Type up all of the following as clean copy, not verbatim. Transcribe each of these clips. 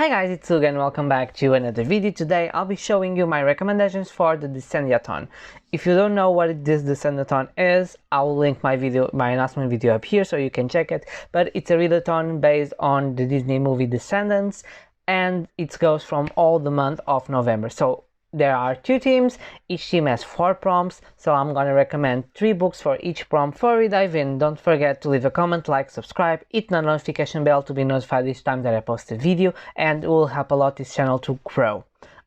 Hi guys, it's Suga and welcome back to another video. Today I'll be showing you my recommendations for the Descend-a-thon. If you don't know what this Descend-a-thon is, I'll link my announcement video up here so you can check it. But it's a readathon based on the Disney movie Descendants, and it goes from all the month of November. So there are 2 teams, each team has 4 prompts, so I'm gonna recommend 3 books for each prompt. Before we dive in, don't forget to leave a comment, like, subscribe, hit the notification bell to be notified each time that I post a video, and it will help a lot this channel to grow.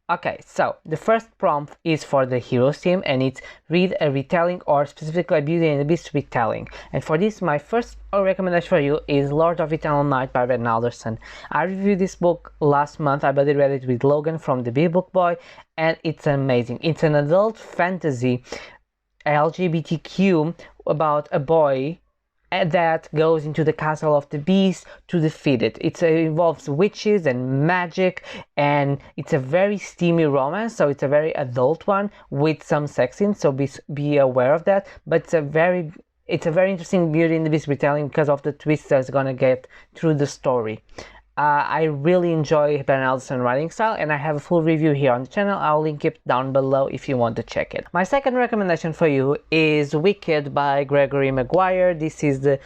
Okay, so the first prompt is for the heroes team, and it's read a retelling, or specifically Beauty and the Beast retelling. And for this, my first recommendation for you is Lord of Eternal Night by Brandon Alderson. I reviewed this book last month. I already read it with Logan from the Big Book Boy, and it's amazing. It's an adult fantasy LGBTQ about a boy that goes into the castle of the beast to defeat it. It involves witches and magic, and it's a very steamy romance, so it's a very adult one with some sex scenes, so be aware of that. But it's a very interesting Beauty and the Beast retelling because of the twists that's gonna get through the story. I really enjoy Ben Alderson's writing style, and I have a full review here on the channel. I'll link it down below if you want to check it. My second recommendation for you is Wicked by Gregory Maguire. This is the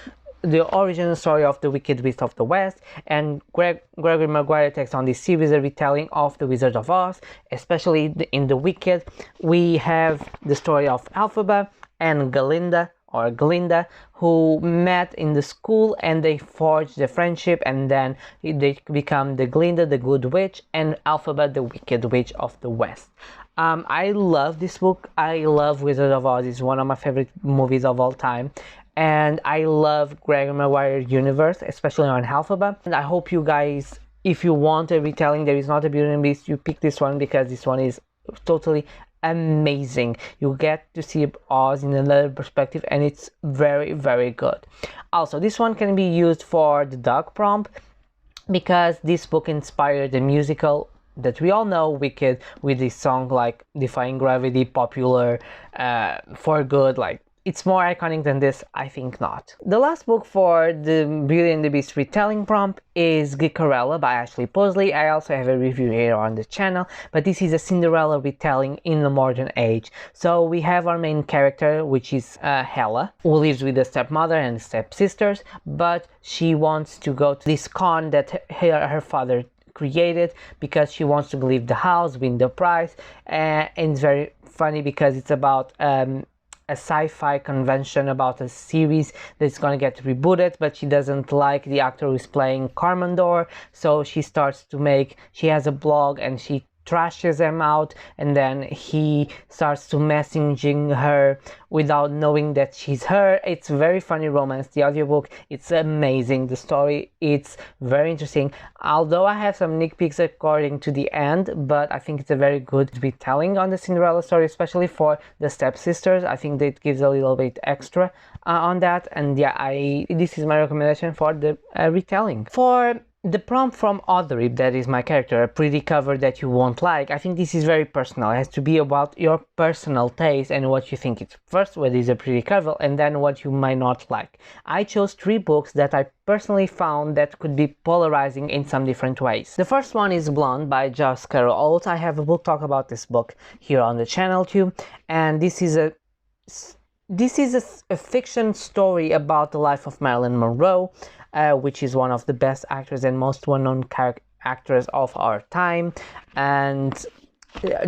original story of the Wicked Witch of the West, and Gregory Maguire takes on this series a retelling of the Wizard of Oz. Especially in the Wicked, we have the story of Elphaba and Glinda, who met in the school, and they forged the friendship, and then they become the Glinda, the Good Witch, and Elphaba, the Wicked Witch of the West. I love this book. I love Wizard of Oz. It's one of my favorite movies of all time, and I love Gregory Maguire's universe, especially on Elphaba. And I hope you guys, if you want a retelling that is not a Beauty and the Beast, you pick this one, because this one is totally amazing. You get to see Oz in another perspective, and it's very, very good. Also, this one can be used for the dog prompt, because this book inspired the musical that we all know, Wicked, with this song like Defying Gravity, popular for good. Like, it's more iconic than this? I think not. The last book for the Beauty and the Beast retelling prompt is Geekarella by Ashley Posley. I also have a review here on the channel, but this is a Cinderella retelling in the modern age. So we have our main character, which is Hella, who lives with a stepmother and stepsisters, but she wants to go to this con that her father created, because she wants to leave the house, win the prize. And it's very funny because it's about a sci-fi convention about a series that's gonna get rebooted, but she doesn't like the actor who's playing Carmandor, so she has a blog and she trashes him out, and then he starts to messaging her without knowing that she's her. It's very funny romance. The audiobook, it's amazing. The story, it's very interesting, although I have some nitpicks according to the end, but I think it's a very good retelling on the Cinderella story, especially for the stepsisters. I think that it gives a little bit extra on that, and yeah, this is my recommendation for the retelling. For the prompt from Audrey, that is my character, a pretty cover that you won't like, I think this is very personal. It has to be about your personal taste and what you think. It's first what is a pretty cover, and then what you might not like. I chose 3 books that I personally found that could be polarizing in some different ways. The first one is Blonde by Joss Carol Oates. I have a book talk about this book here on the channel too, and this is a fiction story about the life of Marilyn Monroe, which is one of the best actors and most well-known actors of our time. And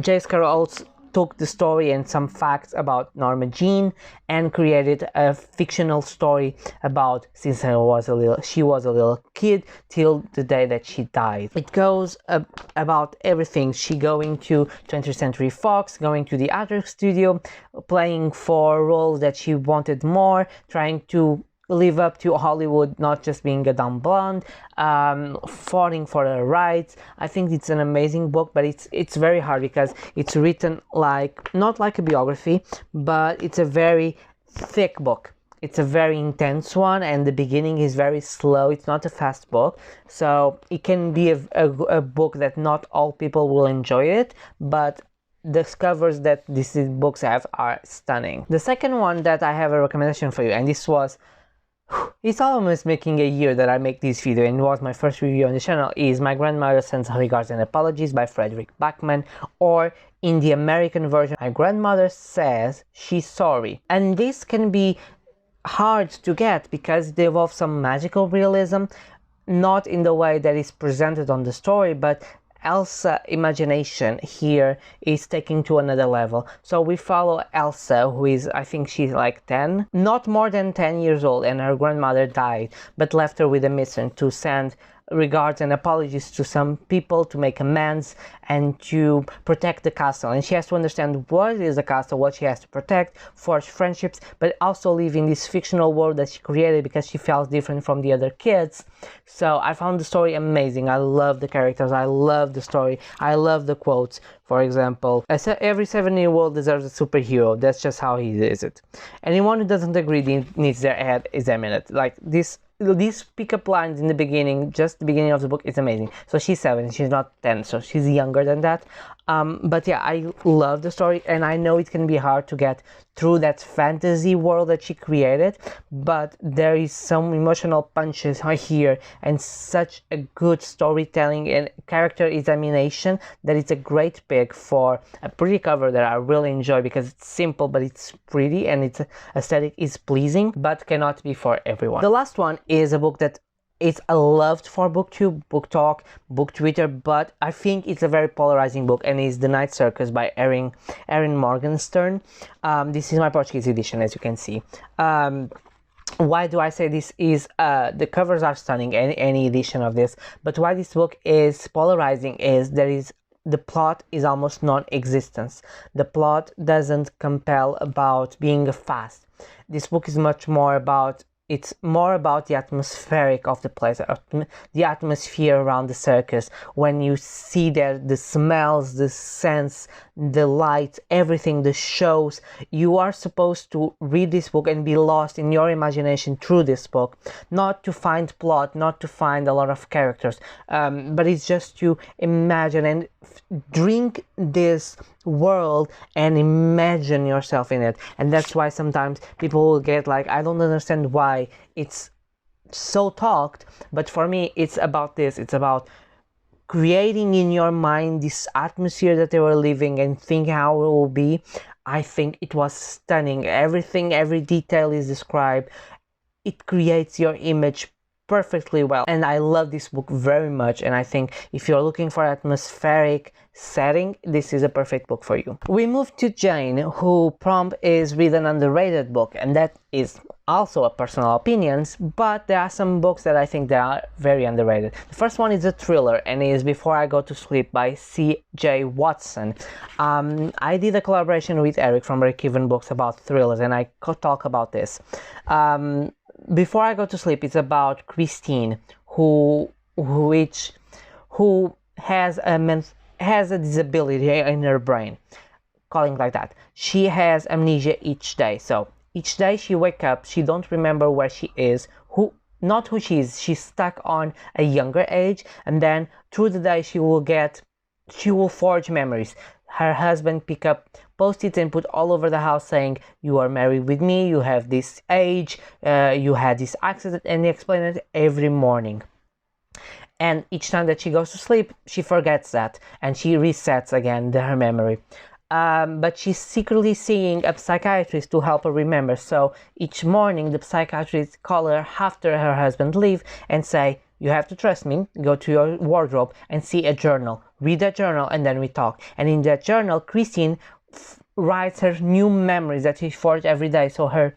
Joss Carol Oates took the story and some facts about Norma Jean and created a fictional story about since she was a little kid till the day that she died. It goes about everything. She going to 20th Century Fox, going to the actor studio, playing for roles that she wanted more, trying to live up to Hollywood, not just being a dumb blonde, fighting for her rights. I think it's an amazing book, but it's very hard because it's written not like a biography, but it's a very thick book. It's a very intense one, and the beginning is very slow. It's not a fast book, so it can be a book that not all people will enjoy it, but the covers that these books have are stunning. The second one that I have a recommendation for you, and this was It's almost making a year that I make this video, and it was my first review on the channel. Is My Grandmother Sends Her Regards and Apologies by Frederick Backman, or in the American version, My Grandmother Says She's Sorry. And this can be hard to get because they involve some magical realism, not in the way that is presented on the story, but Elsa's imagination here is taken to another level. So we follow Elsa, who is, I think she's like 10, not more than 10 years old, and her grandmother died, but left her with a mission to send regards and apologies to some people, to make amends and to protect the castle. And she has to understand what is a castle, what she has to protect, forge friendships, but also live in this fictional world that she created because she felt different from the other kids. So I found the story amazing. I love the characters, I love the story, I love the quotes. For example, every 7-year-old deserves a superhero. That's just how he is it. Anyone who doesn't agree needs their head examined. Like these pickup lines in the beginning, just the beginning of the book, is amazing. So she's 7, she's not 10, so she's younger than that. But yeah, I love the story, and I know it can be hard to get through that fantasy world that she created, but there is some emotional punches here and such a good storytelling and character examination that it's a great pick for a pretty cover that I really enjoy because it's simple but it's pretty and its aesthetic is pleasing, but cannot be for everyone. The last one is a book that it's loved for booktube, book talk, book twitter, but I think it's a very polarizing book, and is The Night Circus by Erin Morgenstern. This is my Portuguese edition, as you can see. Why do I say this is the covers are stunning, any edition of this, but why this book is polarizing is the plot is almost non-existent. The plot doesn't compel about being fast. This book is much more about, it's more about the atmospheric of the place, the atmosphere around the circus. When you see there, the smells, the scents, the light, everything, the shows, you are supposed to read this book and be lost in your imagination through this book. Not to find plot, not to find a lot of characters, but it's just to imagine and drink this world and imagine yourself in it. And that's why sometimes people will get like, I don't understand why it's so talked, but for me it's about this. It's about creating in your mind this atmosphere that they were living and thinking how it will be. I think it was stunning. Everything, every detail is described. It creates your image perfectly well, and I love this book very much, and I think if you're looking for atmospheric setting, this is a perfect book for you. We move to Jane, who prompt is read an underrated book, and that is also a personal opinions, but there are some books that I think they are very underrated. The first one is a thriller, and is Before I Go to Sleep by C.J. Watson. I did a collaboration with Eric from Break-Even Books about thrillers, and I could talk about this. Before I Go to Sleep, it's about Christine, who has a disability in her brain, calling like that. She has amnesia each day, so each day she wakes up, she don't remember where she is, not who she is. She's stuck on a younger age, and then through the day she will forge memories. Her husband pick up post-its and put all over the house saying, you are married with me, you have this age, you had this accident, and they explain it every morning. And each time that she goes to sleep, she forgets that, and she resets again her memory. But she's secretly seeing a psychiatrist to help her remember. So each morning the psychiatrist call her after her husband leave and say, you have to trust me, go to your wardrobe and see a journal. Read that journal and then we talk. And in that journal, Christine writes her new memories that she forged every day. So her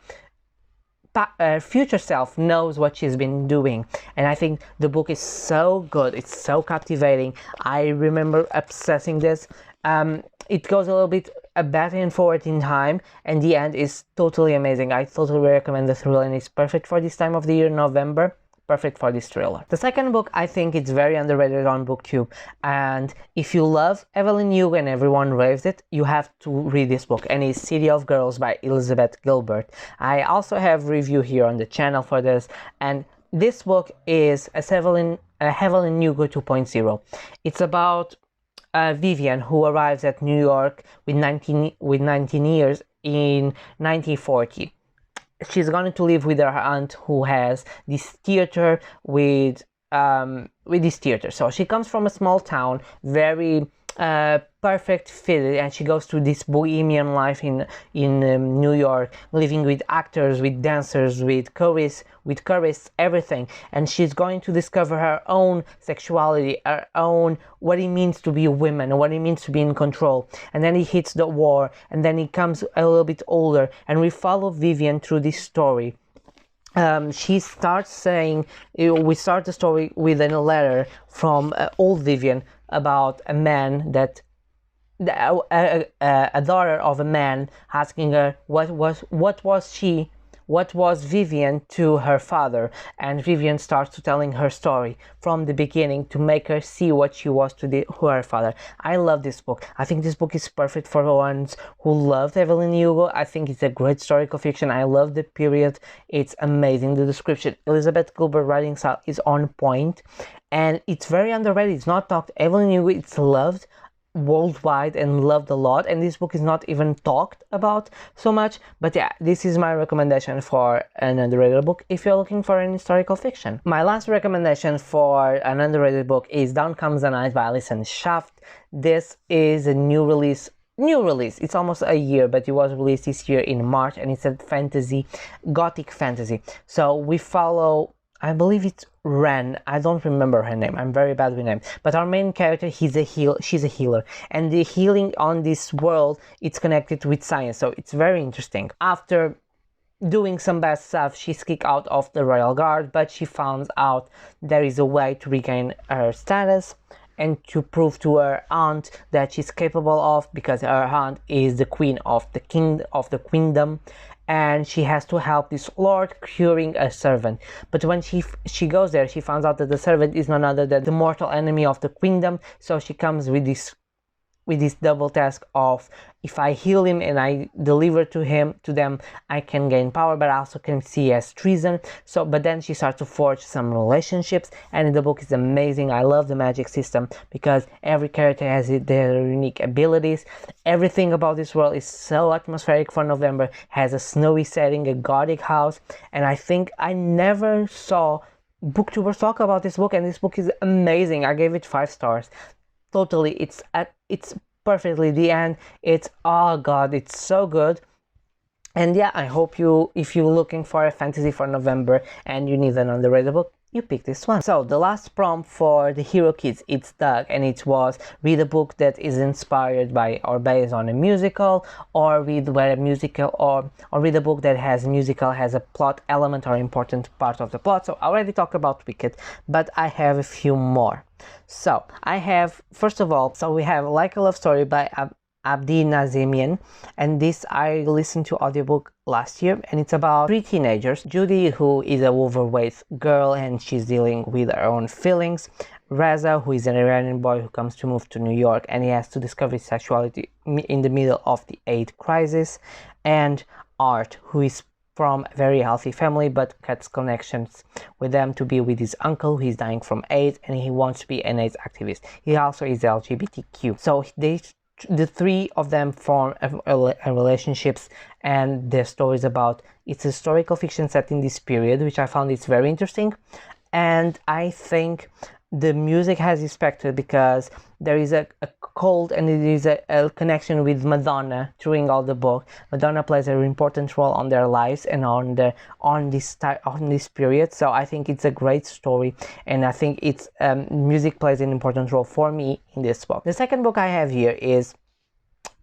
future self knows what she's been doing. And I think the book is so good. It's so captivating. I remember obsessing this. It goes a little bit back and forward in time, and the end is totally amazing. I totally recommend the thriller, and it's perfect for this time of the year, November. Perfect for this thriller. The second book, I think it's very underrated on booktube, and if you love Evelyn Hugo and everyone raves it, you have to read this book, and it's City of Girls by Elizabeth Gilbert. I also have review here on the channel for this, and this book is a Evelyn Hugo 2.0. It's about Vivian, who arrives at New York with 19 years in 1940. she's going to live with her aunt who has this theater with this theater. So she comes from a small town, very perfect fit, and she goes through this bohemian life in New York, living with actors, with dancers, with chorists, everything. And she's going to discover her own sexuality, her own, what it means to be a woman, what it means to be in control. And then he hits the war, and then he comes a little bit older, and we follow Vivian through this story. She starts saying, we start the story with a letter from old Vivian about a man that a daughter of a man asking her what was Vivian to her father, and Vivian starts to telling her story from the beginning to make her see what she was to her father. I love this book. I think this book is perfect for the ones who loved Evelyn Hugo. I think it's a great historical fiction. I love the period. It's amazing. The description, Elizabeth Gilbert writing style is on point, and it's very underrated. It's not talked. Evelyn Hugo, it's loved worldwide and loved a lot, and this book is not even talked about so much. But yeah, this is my recommendation for an underrated book if you're looking for an historical fiction. My last recommendation for an underrated book is Down Comes the Night by Alison Schaft. This is a new release. It's almost a year, but it was released this year in March, and it's a fantasy, gothic fantasy. So we follow, I believe it's Ren. I don't remember her name. I'm very bad with names. But our main character, she's a healer. And the healing on this world, it's connected with science. So it's very interesting. After doing some bad stuff, she's kicked out of the Royal Guard, but she finds out there is a way to regain her status and to prove to her aunt that she's capable of, because her aunt is the queen of the queendom. And she has to help this lord curing a servant. But when she goes there, she finds out that the servant is none other than the mortal enemy of the queendom. So she comes with this double task of, if I heal him and I deliver to them, I can gain power, but I also can see as treason. So, but then she starts to forge some relationships, and the book is amazing. I love the magic system because every character has their unique abilities. Everything about this world is so atmospheric for November. Has a snowy setting, a gothic house, and I think I never saw booktubers talk about this book, and this book is amazing. I gave it 5 stars. Totally, it's perfectly the end. It's, oh god, it's so good. And yeah, I hope if you're looking for a fantasy for November and you need an underrated book, you pick this one. So the last prompt for the Hero Kids, it's Doug, and it was read a book that is inspired by or based on a musical, or read where a musical, or read a book that has a plot element or important part of the plot. So I already talked about Wicked, but I have a few more. So I have, first of all, so we have Like a Love Story by Abdi Nazemian, and this I listened to audiobook last year, and it's about 3 teenagers. Judy, who is a overweight girl and she's dealing with her own feelings. Reza, who is an Iranian boy who comes to move to New York, and he has to discover his sexuality in the middle of the AIDS crisis. And Art, who is from a very healthy family but cuts connections with them to be with his uncle who is dying from AIDS, and he wants to be an AIDS activist. He also is LGBTQ. So the 3 of them form a relationships, and their stories about, it's a historical fiction set in this period, which I found it's very interesting. And I think the music has respected because there is a cold, and it is a connection with Madonna during all the book. Madonna plays an important role on their lives and on this period. So I think it's a great story, and I think it's music plays an important role for me in this book. The second book I have here is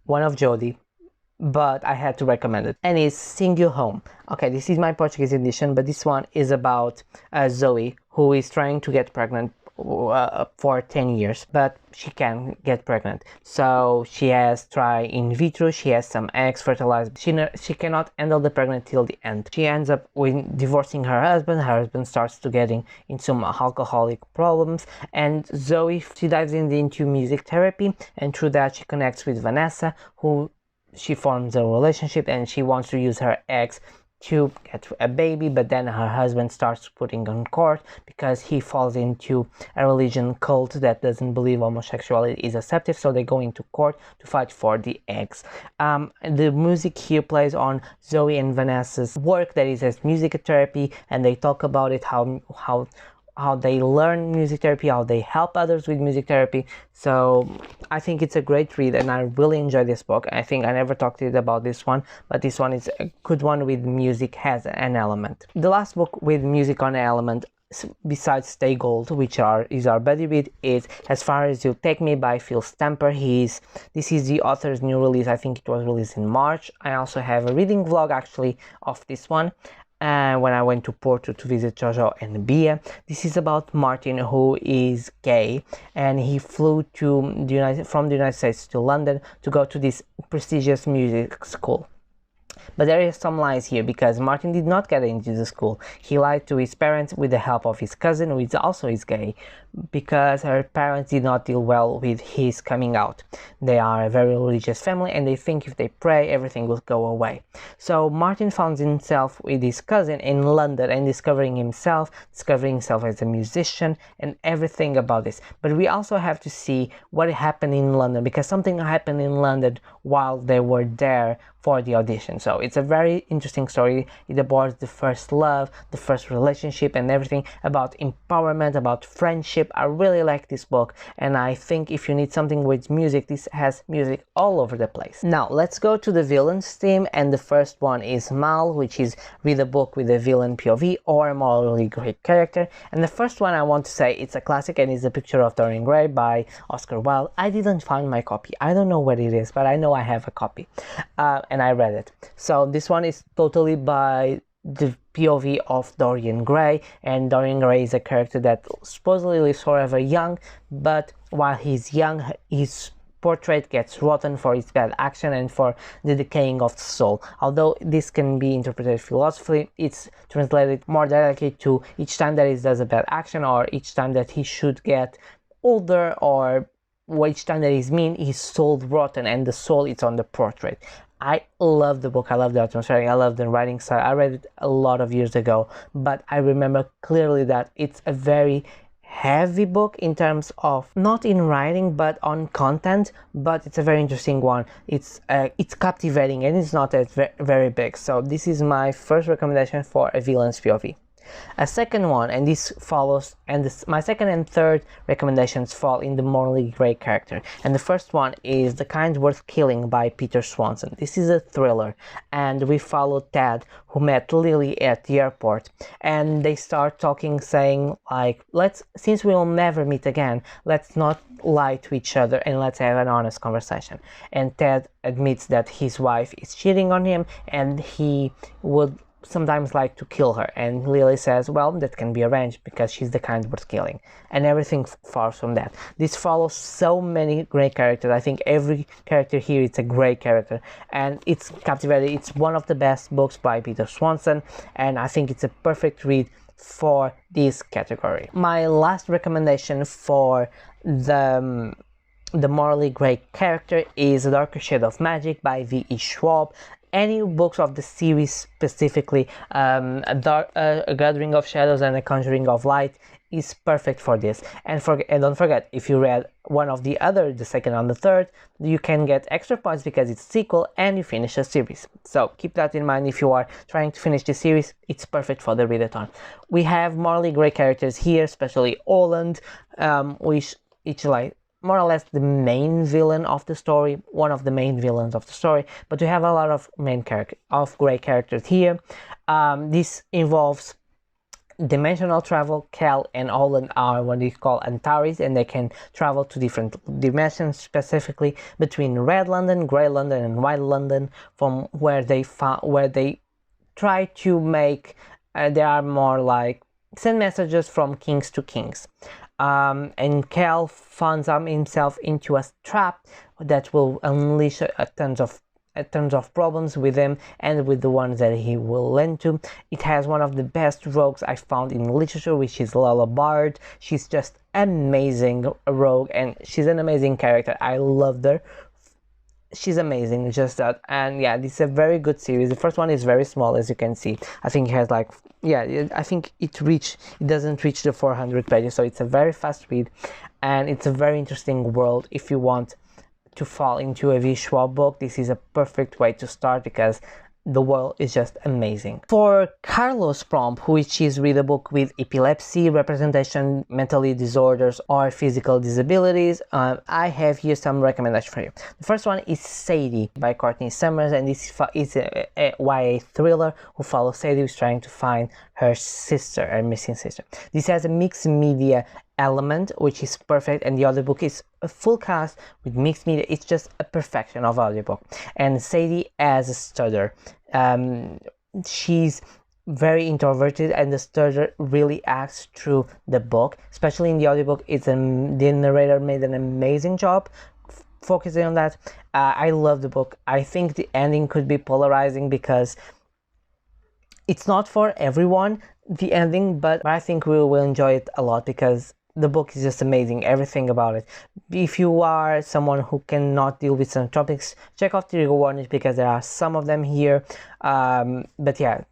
one of Jodie, but I had to recommend it, and it's Sing You Home. Okay, this is my Portuguese edition, but this one is about Zoe, who is trying to get pregnant for 10 years, but she can't get pregnant. So she has tried in vitro, she has some eggs fertilized. She cannot handle the pregnancy till the end. She ends up divorcing her husband. Her husband starts to getting into some alcoholic problems, and Zoe, she dives into music therapy, and through that she connects with Vanessa, who she forms a relationship, and she wants to use her eggs to get a baby, but then her husband starts putting on court because he falls into a religion cult that doesn't believe homosexuality is accepted, so they go into court to fight for the eggs. The music here plays on Zoe and Vanessa's work that is as music therapy, and they talk about it, how they learn music therapy, how they help others with music therapy. So I think it's a great read, and I really enjoy this book. I think I never talked to you about this one, but this one is a good one with music has an element. The last book with music on an element besides Stay Gold, which is our buddy read, is As Far As You Take Me by Phil Stamper. This is the author's new release. I think it was released in March. I also have a reading vlog actually of this one. When I went to Porto to visit Jojo and Bia. This is about Martin, who is gay, and he flew from the United States to London to go to this prestigious music school. But there is some lies here, because Martin did not get into the school. He lied to his parents with the help of his cousin, who is also gay, because her parents did not deal well with his coming out. They are a very religious family, and they think if they pray, everything will go away. So Martin finds himself with his cousin in London and discovering himself as a musician and everything about this. But we also have to see what happened in London, because something happened in London while they were there for the audition. So it's a very interesting story. It abords the first love, the first relationship, and everything about empowerment, about friendship. I really like this book, and I think if you need something with music, this has music all over the place. Now let's go to the villains theme, and the first one is Mal, which is read a book with a villain POV or a morally great character. And the first one I want to say, it's a classic, and it's A Picture of Dorian Gray by Oscar Wilde. I didn't find my copy. I don't know where it is, but I know I have a copy, and I read it. So this one is totally by the POV of Dorian Gray, and Dorian Gray is a character that supposedly lives forever young, but while he's young, his portrait gets rotten for his bad action and for the decaying of the soul. Although this can be interpreted philosophically, it's translated more directly to each time that he does a bad action, or each time that he should get older, or each time that he's mean, his soul rotten, and the soul is on the portrait. I love the book, I love the atmosphere, I love the writing style. I read it a lot of years ago, but I remember clearly that it's a very heavy book in terms of, not in writing, but on content, but it's a very interesting one. It's captivating, and it's not very big. So this is my first recommendation for a villain's POV. A second one, and this follows, and my second and third recommendations fall in the morally grey character. And the first one is The Kind Worth Killing by Peter Swanson. This is a thriller, and we follow Ted, who met Lily at the airport, and they start talking, saying like, since we'll never meet again, let's not lie to each other and let's have an honest conversation. And Ted admits that his wife is cheating on him, and he would sometimes like to kill her, and Lily says, well, that can be arranged because she's the kind worth killing, and everything far from that. This follows so many great characters. I think every character here is a great character, and it's captivating. It's one of the best books by Peter Swanson, and I think it's a perfect read for this category. My last recommendation for the morally great character is A Darker Shade of Magic by V.E. Schwab. Any books of the series, specifically A Gathering of Shadows and A Conjuring of Light, is perfect for this. And don't forget, if you read one of the other, the second and the third, you can get extra points because it's a sequel and you finish a series. So keep that in mind if you are trying to finish the series. It's perfect for the readathon. We have morally great characters here, especially Oland, which each like more or less the main villain of the story, one of the main villains of the story, but we have a lot of great characters here. This involves dimensional travel. Cal and Holland are what we call Antares, and they can travel to different dimensions, specifically between Red London, Grey London, and White London, from where they try to make they are more like send messages from kings to kings. And Cal finds himself into a trap that will unleash tons of problems with him and with the ones that he will lend to. It has one of the best rogues I found in literature, which is Lala Bard. She's just amazing rogue, and she's an amazing character. I loved her. she's amazing, just that. And yeah, this is a very good series. The first one is very small, as you can see. I think it has like, yeah, I think it doesn't reach the 400 pages, so it's a very fast read, and it's a very interesting world. If you want to fall into a visual book, this is a perfect way to start, because the world is just amazing. For Carlos Prompt, which is read a book with epilepsy, representation, mentally disorders, or physical disabilities, I have here some recommendations for you. The first one is Sadie by Courtney Summers, and this is a YA thriller who follows Sadie, who's trying to find her sister, her missing sister. This has a mixed media element, which is perfect, and the audiobook is a full cast with mixed media. It's just a perfection of audiobook. And Sadie as a stutter, she's very introverted, and the stutter really acts through the book, especially in the audiobook. The narrator made an amazing job focusing on that. I love the book. I think the ending could be polarizing because it's not for everyone, the ending, but I think we will enjoy it a lot because the book is just amazing, everything about it. If you are someone who cannot deal with some topics, check out the trigger warnings, because there are some of them here. But yeah,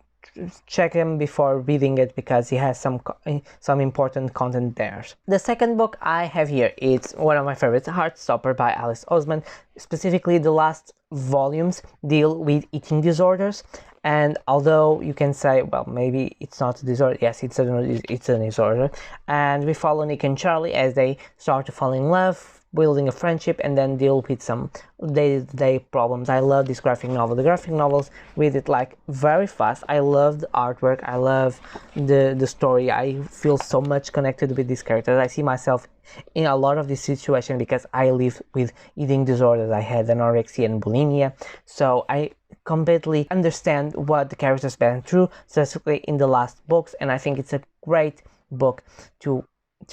check them before reading it, because it has some important content there. The second book I have here, it's one of my favorites, Heartstopper by Alice Oseman. Specifically, the last volumes deal with eating disorders. And although you can say, well, maybe it's not a disorder, yes, it's a disorder. And we follow Nick and Charlie as they start to fall in love, building a friendship, and then deal with some day-to-day problems. I love this graphic novel. The graphic novels read it like very fast. I love the artwork. I love the story. I feel so much connected with these characters. I see myself in a lot of this situation because I live with eating disorders. I had anorexia and bulimia, so I completely understand what the characters went through, specifically in the last books, and I think it's a great book to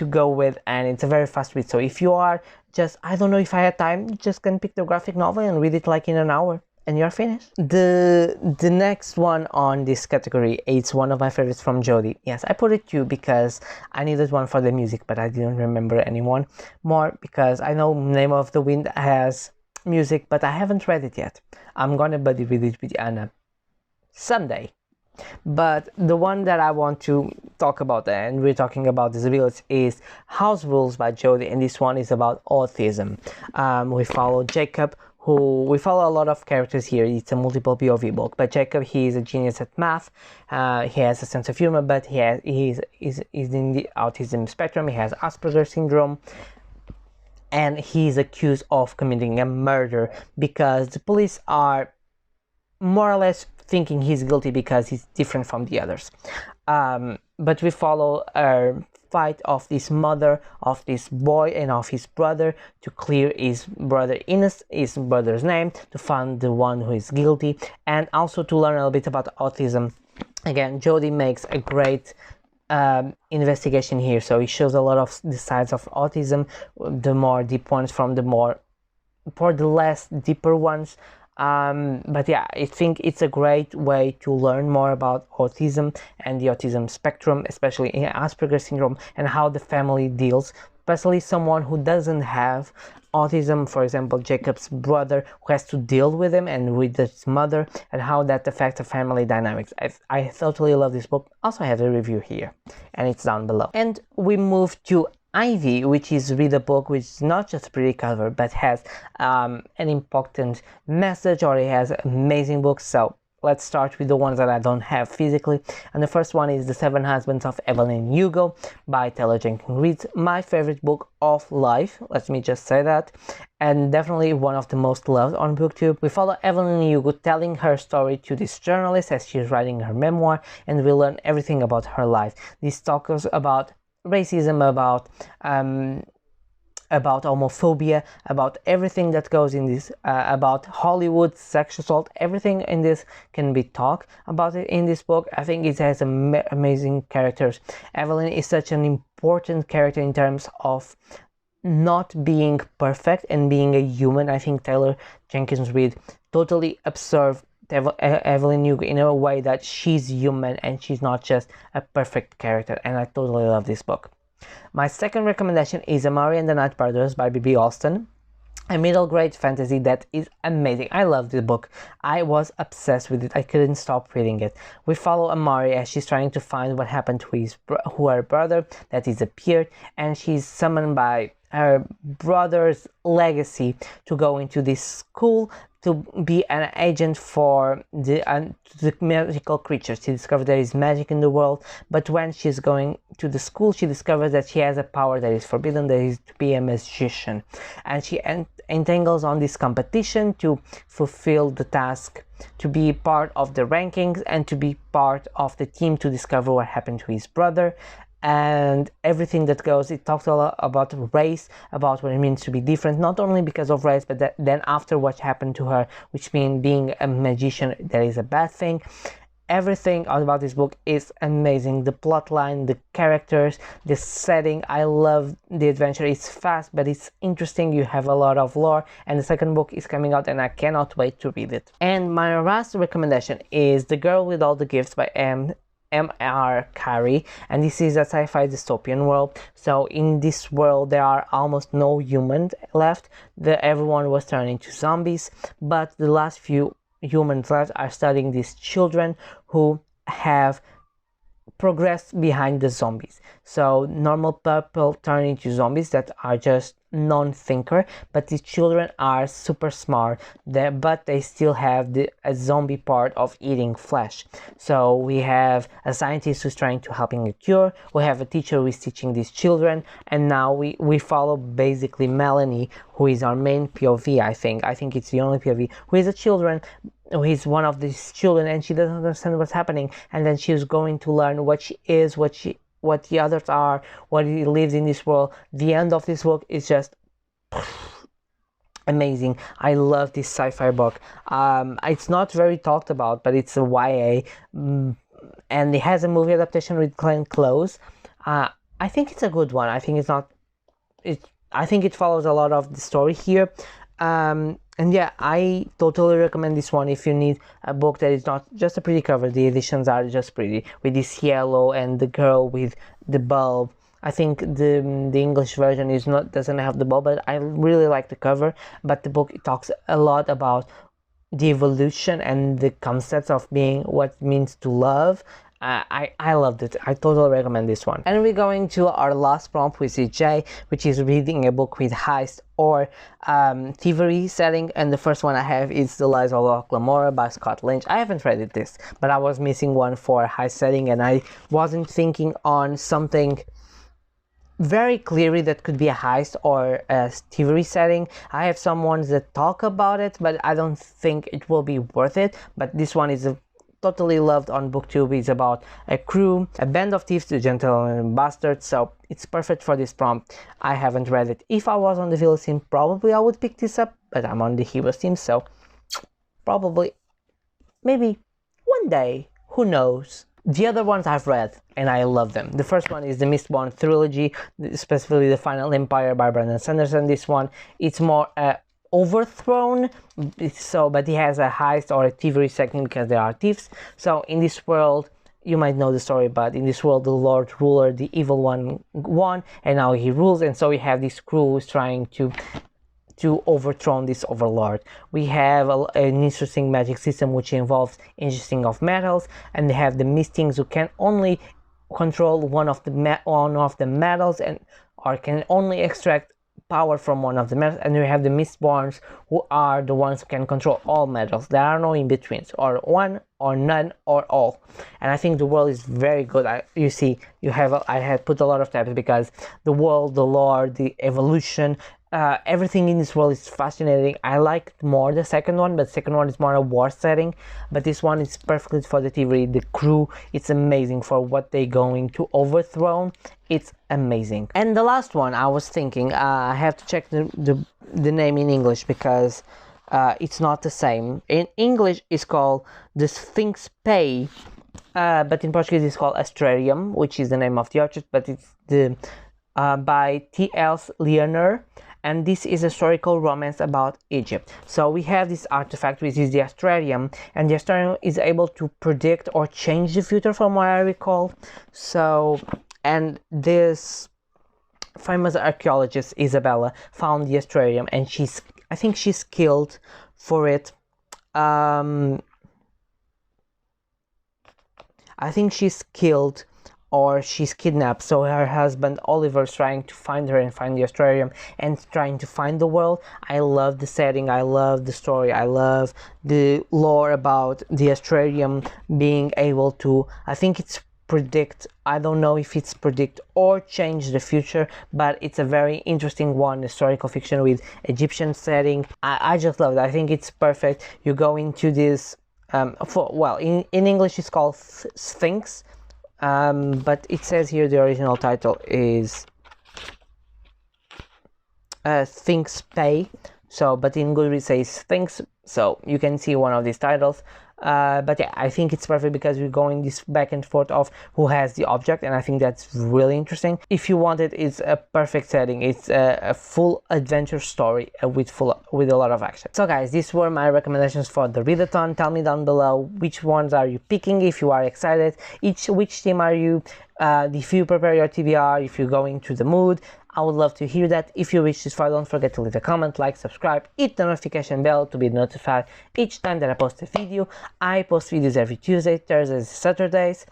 go with, and it's a very fast read. So if you are just, I don't know if I had time, you just can pick the graphic novel and read it like in an hour and you're finished. The next one on this category, it's one of my favorites from Jodi. Yes, I put it 2 because I needed one for the music, but I didn't remember anyone more, because I know Name of the Wind has music, but I haven't read it yet. I'm gonna buddy read it with Anna someday. But the one that I want to talk about, and we're talking about disabilities, is House Rules by Jodi, and this one is about autism. We follow Jacob, we follow a lot of characters here. It's a multiple POV book, but Jacob, he is a genius at math. He has a sense of humor, but he's in the autism spectrum. He has Asperger's syndrome, and he's accused of committing a murder because the police are more or less thinking he's guilty because he's different from the others. But we follow a fight of this mother, of this boy, and of his brother to clear his brother's name, to find the one who is guilty, and also to learn a little bit about autism. Again, Jodi makes a great investigation here, so he shows a lot of the sides of autism, the more deep ones for the less deeper ones. But yeah, I think it's a great way to learn more about autism and the autism spectrum, especially in Asperger's syndrome, and how the family deals, especially someone who doesn't have autism, for example, Jacob's brother, who has to deal with him and with his mother, and how that affects the family dynamics. I totally love this book. Also, I have a review here, and it's down below. And we move to Ivy, which is read a book which is not just a pretty cover, but has an important message, or it has amazing books. So let's start with the ones that I don't have physically. And the first one is The 7 Husbands of Evelyn Hugo by Taylor Jenkins Reid. My favorite book of life, let me just say that, and definitely one of the most loved on BookTube. We follow Evelyn Hugo telling her story to this journalist as she's writing her memoir, and we learn everything about her life. This talks about racism, about homophobia, about everything that goes in this, about Hollywood, sexual assault, everything in this can be talked about it in this book. I think it has amazing characters. Evelyn is such an important character in terms of not being perfect and being a human. I think Taylor Jenkins Reid totally observed Evelyn Hugo in a way that she's human and she's not just a perfect character, and I totally love this book. My second recommendation is Amari and the Night Brothers by B.B. Alston. a middle grade fantasy that is amazing. I love this book. I was obsessed with it. I couldn't stop reading it. We follow Amari as she's trying to find what happened to her brother that disappeared, and she's summoned by her brother's legacy to go into this school to be an agent for the magical creatures. She discovers there is magic in the world, but when she's going to the school, she discovers that she has a power that is forbidden, that is to be a magician. And she entangles on this competition to fulfill the task, to be part of the rankings and to be part of the team to discover what happened to his brother. And everything that goes, it talks a lot about race, about what it means to be different, not only because of race, but then after what happened to her, which means being a magician, that is a bad thing. Everything about this book is amazing. The plot line, the characters, the setting. I love the adventure. It's fast, but it's interesting. You have a lot of lore, and the second book is coming out, and I cannot wait to read it. And my last recommendation is The Girl with All the Gifts by M.R. Carey, and this is a sci-fi dystopian world. So in this world there are almost no humans left. Everyone was turned into zombies, but the last few humans left are studying these children who have progressed behind the zombies. So normal people turn into zombies that are just non-thinker, but these children are super smart, but they still have a zombie part of eating flesh. So we have a scientist who's trying to helping a cure, we have a teacher who is teaching these children, and now we follow basically Melanie, who is our main POV. I think it's the only POV, who is a children, who is one of these children, and she doesn't understand what's happening, and then she's going to learn what she is, what the others are, what he lives in this world. The end of this book is just amazing. I love this sci-fi book. It's not very talked about, but it's a YA, and it has a movie adaptation with Glenn Close. I think it's a good one. I think it follows a lot of the story here. And yeah, I totally recommend this one if you need a book that is not just a pretty cover. The editions are just pretty, with this yellow and the girl with the bulb. I think the English version doesn't have the bulb, but I really like the cover. But the book, it talks a lot about the evolution and the concepts of being, what it means to love. I loved it. I totally recommend this one. And we're going to our last prompt, which is J, which is reading a book with heist or thievery setting. And the first one I have is The Lies of Locke Lamora by Scott Lynch. I haven't read this, but I was missing one for heist setting, and I wasn't thinking on something very clearly that could be a heist or a thievery setting. I have some ones that talk about it, but I don't think it will be worth it. But this one is totally loved on booktube. It's about a crew, a band of thieves, the gentlemen and bastards, so it's perfect for this prompt. I haven't read it. If I was on the villain team, probably I would pick this up, but I'm on the heroes team, so probably, maybe one day, who knows. The other ones I've read, and I love them. The first one is the Mistborn trilogy, specifically The Final Empire by Brandon Sanderson. This one, it's more overthrown, but he has a heist or a thievery setting because there are thieves. So in this world, you might know the story, but in this world, the Lord Ruler, the evil one, won, and now he rules, and so we have this crew who's trying to overthrow this overlord. We have an interesting magic system which involves ingesting of metals, and they have the Mistings who can only control one of the metals or can only extract power from one of the metals, and we have the Mistborns who are the ones who can control all metals. There are no in-betweens, or one or none or all. And I think the world is very good. I had put a lot of tabs because the world, the lore, the evolution, everything in this world is fascinating. I liked more the second one, but the second one is more a war setting, but this one is perfectly for the thievery. The crew, it's amazing for what they're going to overthrow. It's amazing. And the last one, I was thinking, I have to check the name in English because it's not the same. In English it's called The Sphinx Pay, but in Portuguese it's called Astrarium, which is the name of the orchard, but it's by T.L. Leonard. And this is a historical romance about Egypt. So we have this artifact, which is the Astrarium, and the Astrarium is able to predict or change the future from what I recall. So, and this famous archaeologist, Isabella, found the Astrarium, and she's I think she's killed for it. I think she's killed or she's kidnapped, so her husband Oliver's trying to find her and find the Australium and trying to find the world. I love the setting, I love the story, I love the lore about the Australium being able to, I think it's predict, I don't know if it's predict or change the future, but it's a very interesting one, historical fiction with Egyptian setting. I just love it. I think it's perfect. You go into this in English it's called Sphinx, but it says here the original title is Sphinx Pay. So, but in Goodreads it says Sphinx, so you can see one of these titles. But yeah, I think it's perfect because we're going this back and forth of who has the object, and I think that's really interesting. If you want it, it's a perfect setting. It's a full adventure story with a lot of action. So guys, these were my recommendations for the readathon. Tell me down below which ones are you picking, if you are excited, which team are you, if you prepare your TBR, if you're going to the mood. I would love to hear that. If you reach this far, don't forget to leave a comment, like, subscribe, hit the notification bell to be notified each time that I post a video. I post videos every Tuesday, Thursdays, Saturdays.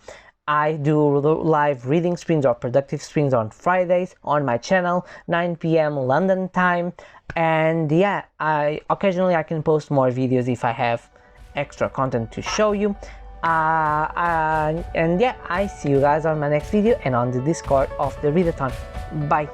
I do live reading streams or productive streams on Fridays on my channel, 9 p.m. London time. And yeah, occasionally I can post more videos if I have extra content to show you. And yeah, I see you guys on my next video and on the Discord of the readathon. Bye.